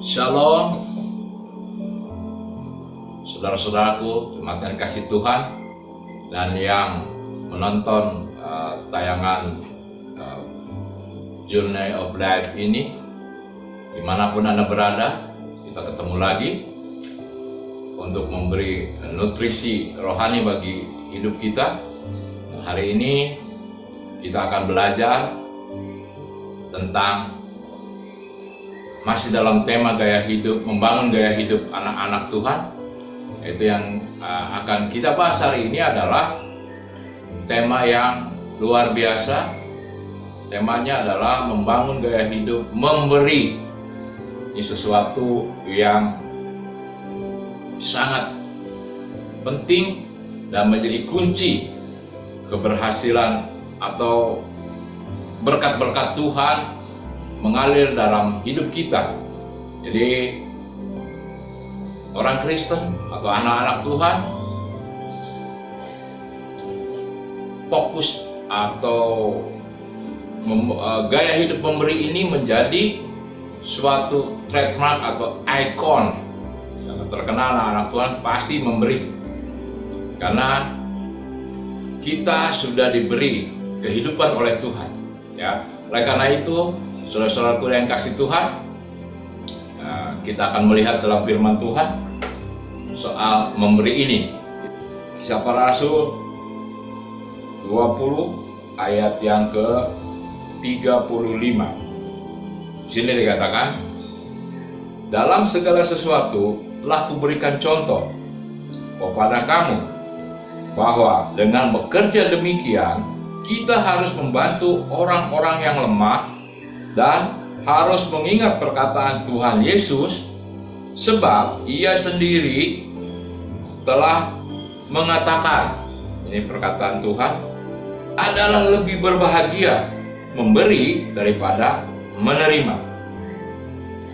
Shalom, saudara-saudaraku, jemaat yang kasih Tuhan dan yang menonton tayangan Journey of Life ini, dimanapun Anda berada, kita ketemu lagi untuk memberi nutrisi rohani bagi hidup kita. Hari ini kita akan belajar tentang masih dalam tema gaya hidup, membangun gaya hidup anak-anak Tuhan. Itu yang akan kita bahas hari ini adalah tema yang luar biasa. Temanya adalah membangun gaya hidup memberi. Ini sesuatu yang sangat penting dan menjadi kunci keberhasilan atau berkat-berkat Tuhan mengalir dalam hidup kita. Jadi orang Kristen atau anak-anak Tuhan fokus atau gaya hidup memberi ini menjadi suatu trademark atau ikon. Yang terkenal anak-anak Tuhan pasti memberi, karena kita sudah diberi kehidupan oleh Tuhan, ya. Oleh karena itu, saudara-saudaraku yang kasih Tuhan, kita akan melihat dalam firman Tuhan soal memberi ini. Kisah Para Rasul 20 ayat yang ke-35. Di sini dikatakan, dalam segala sesuatu telah kuberikan contoh kepada kamu, bahwa dengan bekerja demikian kita harus membantu orang-orang yang lemah dan harus mengingat perkataan Tuhan Yesus, sebab Ia sendiri telah mengatakan, ini perkataan Tuhan, adalah lebih berbahagia memberi daripada menerima.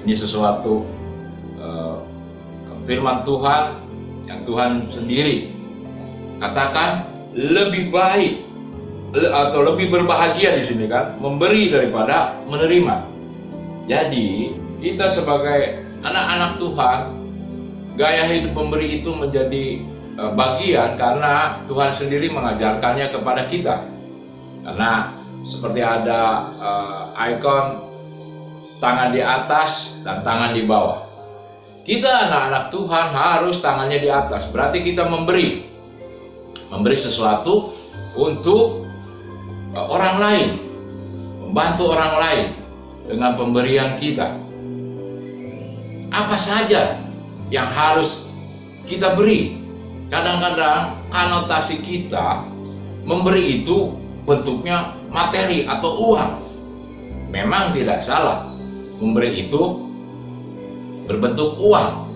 Ini sesuatu firman Tuhan yang Tuhan sendiri katakan, lebih baik atau lebih berbahagia di sini kan memberi daripada menerima. Jadi kita sebagai anak-anak Tuhan, gaya hidup memberi itu menjadi bagian karena Tuhan sendiri mengajarkannya kepada kita. Karena seperti ada ikon tangan di atas dan tangan di bawah. Kita anak-anak Tuhan harus tangannya di atas, berarti kita memberi sesuatu untuk orang lain, membantu orang lain dengan pemberian kita. Apa saja yang harus kita beri? Kadang-kadang konotasi kita memberi itu bentuknya materi atau uang. Memang tidak salah memberi itu berbentuk uang,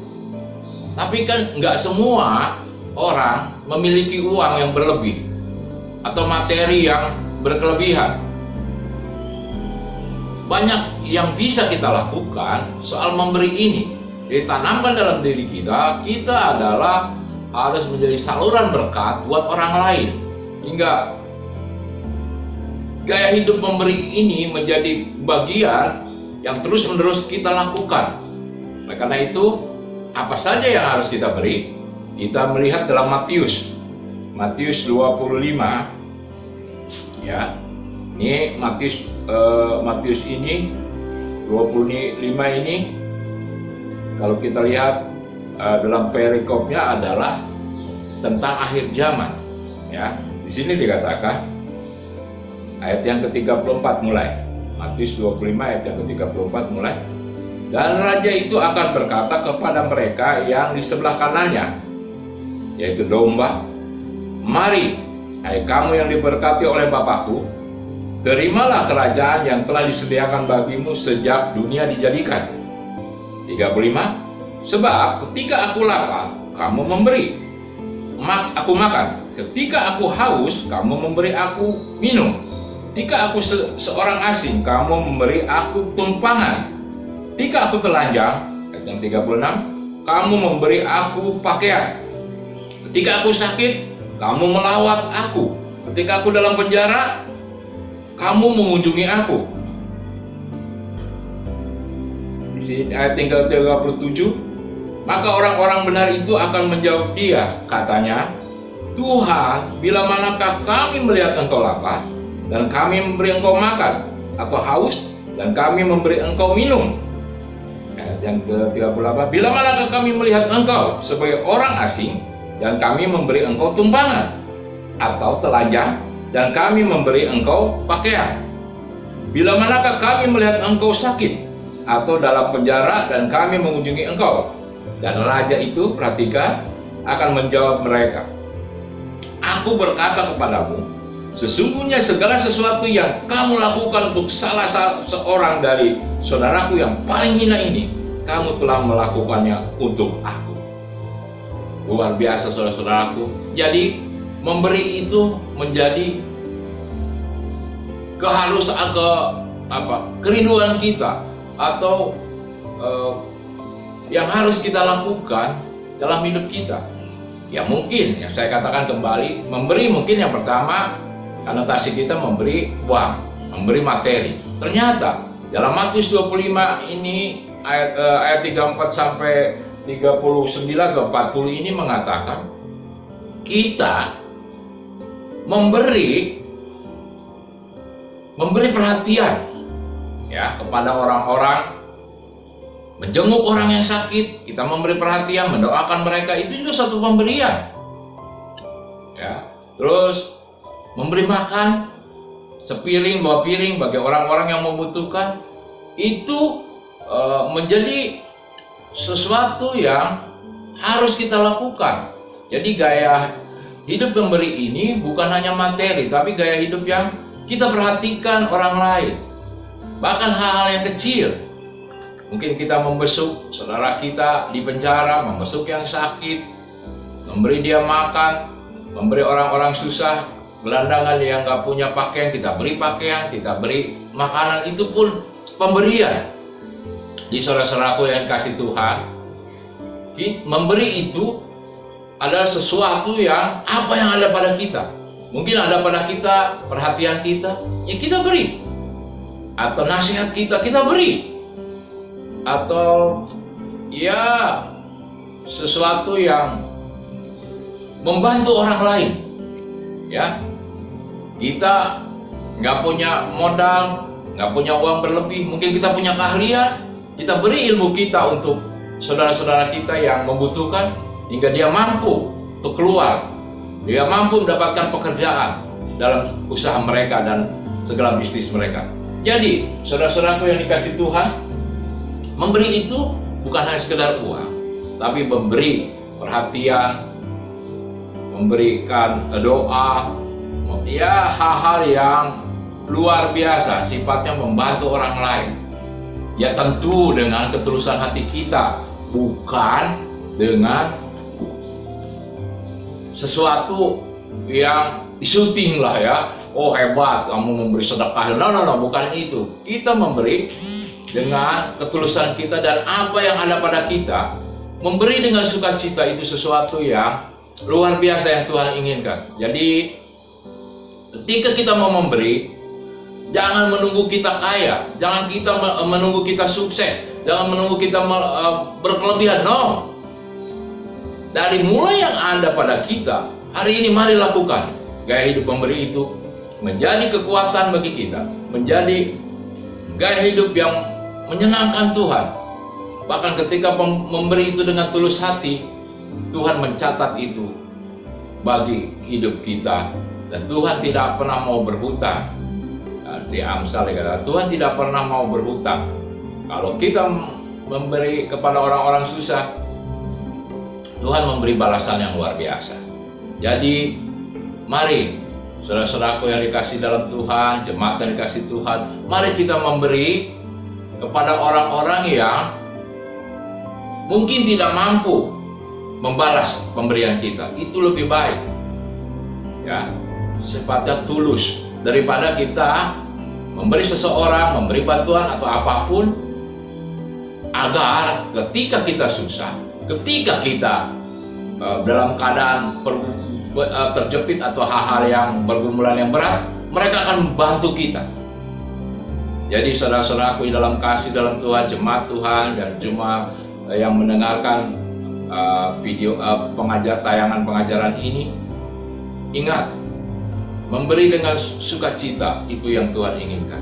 tapi kan nggak semua orang memiliki uang yang berlebih atau materi yang berkelebihan. Banyak yang bisa kita lakukan soal memberi ini. Ditanamkan dalam diri kita, kita adalah harus menjadi saluran berkat buat orang lain, hingga gaya hidup memberi ini menjadi bagian yang terus-menerus kita lakukan. Oleh karena itu, apa saja yang harus kita beri? Kita melihat dalam Matius 25, ya. Ini Matius ini 25 ini, kalau kita lihat dalam perikopnya adalah tentang akhir zaman, ya. Di sini dikatakan ayat yang ke-34 mulai. Matius 25 ayat yang ke-34 mulai. Dan raja itu akan berkata kepada mereka yang di sebelah kanannya, yaitu domba, mari, hai kamu yang diberkati oleh Bapakku, terimalah kerajaan yang telah disediakan bagimu sejak dunia dijadikan. 35. Sebab ketika aku lapar, kamu memberi aku makan. Ketika aku haus, kamu memberi aku minum. Ketika aku seorang asing, kamu memberi aku tumpangan. Ketika aku telanjang, ayat yang 36, kamu memberi aku pakaian. Ketika aku sakit, kamu melawat aku. Ketika aku dalam penjara, kamu mengunjungi aku. Di Di sini ayat 37, maka orang-orang benar itu akan menjawab dia, katanya, Tuhan, bila manakah kami melihat engkau lapar, dan kami memberi engkau makan, atau haus, dan kami memberi engkau minum. Ayat yang ke-38, bila manakah kami melihat engkau sebagai orang asing, dan kami memberi engkau tumpangan, atau telanjang, dan kami memberi engkau pakaian. Bila manakah kami melihat engkau sakit, atau dalam penjara, dan kami mengunjungi engkau. Dan raja itu, perhatikan, akan menjawab mereka, Aku berkata kepadamu, sesungguhnya segala sesuatu yang kamu lakukan untuk salah seorang dari saudaraku yang paling hina ini, kamu telah melakukannya untuk aku. Luar biasa, saudara-saudaraku. Jadi memberi itu menjadi kerinduan kita, atau yang harus kita lakukan dalam hidup kita. Ya mungkin, yang saya katakan kembali, memberi mungkin yang pertama, konotasi kita memberi uang, memberi materi. Ternyata dalam Matius 25 ini ayat 34 sampai 39 ke 40 ini mengatakan kita memberi perhatian ya kepada orang-orang, menjenguk orang yang sakit, kita memberi perhatian, mendoakan mereka, itu juga satu pemberian. Ya, terus memberi makan sepiring, 2 piring bagi orang-orang yang membutuhkan, itu menjadi sesuatu yang harus kita lakukan. Jadi gaya hidup memberi ini bukan hanya materi, tapi gaya hidup yang kita perhatikan orang lain. Bahkan hal-hal yang kecil. Mungkin kita membesuk saudara kita di penjara, membesuk yang sakit, memberi dia makan, memberi orang-orang susah, gelandangan yang gak punya pakaian, kita beri pakaian, kita beri makanan, itu pun pemberian. Di saudara-saudaraku yang kasih Tuhan, memberi itu adalah sesuatu yang apa yang ada pada kita. Mungkin ada pada kita perhatian kita, ya kita beri. Atau nasihat kita beri. Atau ya sesuatu yang membantu orang lain. Ya, kita nggak punya modal, nggak punya uang berlebih, mungkin kita punya keahlian, kita beri ilmu kita untuk saudara-saudara kita yang membutuhkan, hingga dia mampu untuk keluar, dia mampu mendapatkan pekerjaan dalam usaha mereka dan segala bisnis mereka. Jadi saudara-saudaraku yang dikasih Tuhan, memberi itu bukan hanya sekedar uang, tapi memberi perhatian, memberikan doa, ya hal-hal yang luar biasa, sifatnya membantu orang lain. Ya tentu dengan ketulusan hati kita, bukan dengan sesuatu yang syuting lah ya. Oh hebat, kamu memberi sedekah. No, bukan itu. Kita memberi dengan ketulusan kita dan apa yang ada pada kita. Memberi dengan sukacita itu sesuatu yang luar biasa yang Tuhan inginkan. Jadi ketika kita mau memberi, jangan menunggu kita kaya, jangan kita menunggu kita sukses, jangan menunggu kita berkelebihan. No, dari mulai yang ada pada kita hari ini, mari lakukan gaya hidup memberi itu menjadi kekuatan bagi kita, menjadi gaya hidup yang menyenangkan Tuhan. Bahkan ketika memberi itu dengan tulus hati, Tuhan mencatat itu bagi hidup kita. Dan Tuhan tidak pernah mau berhutang. Di Amsal dikatakan Tuhan tidak pernah mau berhutang. Kalau kita memberi kepada orang-orang susah, Tuhan memberi balasan yang luar biasa. Jadi mari saudara-saudaraku yang dikasih dalam Tuhan, jemaat yang dikasih Tuhan, mari kita memberi kepada orang-orang yang mungkin tidak mampu membalas pemberian kita. Itu lebih baik ya, sifatnya tulus, daripada kita memberi seseorang, memberi bantuan atau apapun, agar ketika kita susah, ketika kita dalam keadaan terjepit atau hal-hal yang bergumulan yang berat, mereka akan membantu kita. Jadi saudara-saudaraku dalam kasih dalam Tuhan, jemaat Tuhan dan cuma yang mendengarkan video tayangan pengajaran ini, ingat, memberi dengan sukacita itu yang Tuhan inginkan.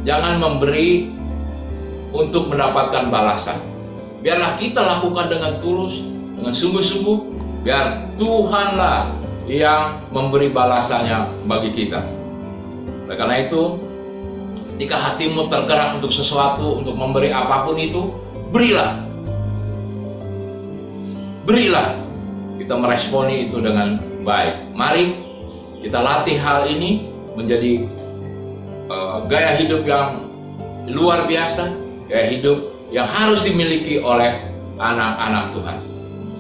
Jangan memberi untuk mendapatkan balasan. Biarlah kita lakukan dengan tulus, dengan sungguh-sungguh, biar Tuhanlah yang memberi balasannya bagi kita. Oleh karena itu, ketika hatimu tergerak untuk sesuatu, untuk memberi apapun itu, berilah. Berilah. Kita meresponi itu dengan baik. Mari kita latih hal ini menjadi gaya hidup yang luar biasa, gaya hidup yang harus dimiliki oleh anak-anak Tuhan.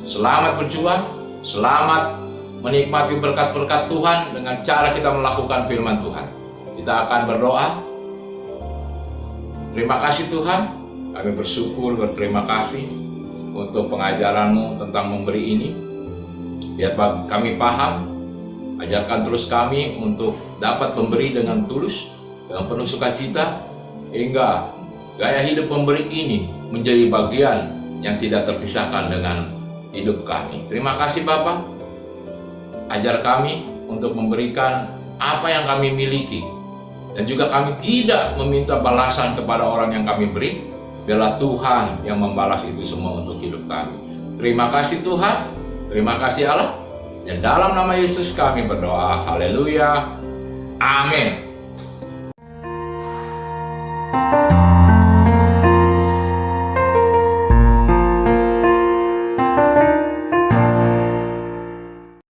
Selamat berjuang, selamat menikmati berkat-berkat Tuhan dengan cara kita melakukan firman Tuhan. Kita akan berdoa. Terima kasih Tuhan, kami bersyukur, berterima kasih untuk pengajaran-Mu tentang memberi ini. Biar kami paham, ajarkan terus kami untuk dapat memberi dengan tulus, dengan penuh sukacita, hingga gaya hidup memberi ini menjadi bagian yang tidak terpisahkan dengan hidup kami. Terima kasih Bapa, ajar kami untuk memberikan apa yang kami miliki, dan juga kami tidak meminta balasan kepada orang yang kami beri. Biarlah Tuhan yang membalas itu semua untuk hidup kami. Terima kasih Tuhan, terima kasih Allah. Dan dalam nama Yesus kami berdoa. Haleluya. Amin.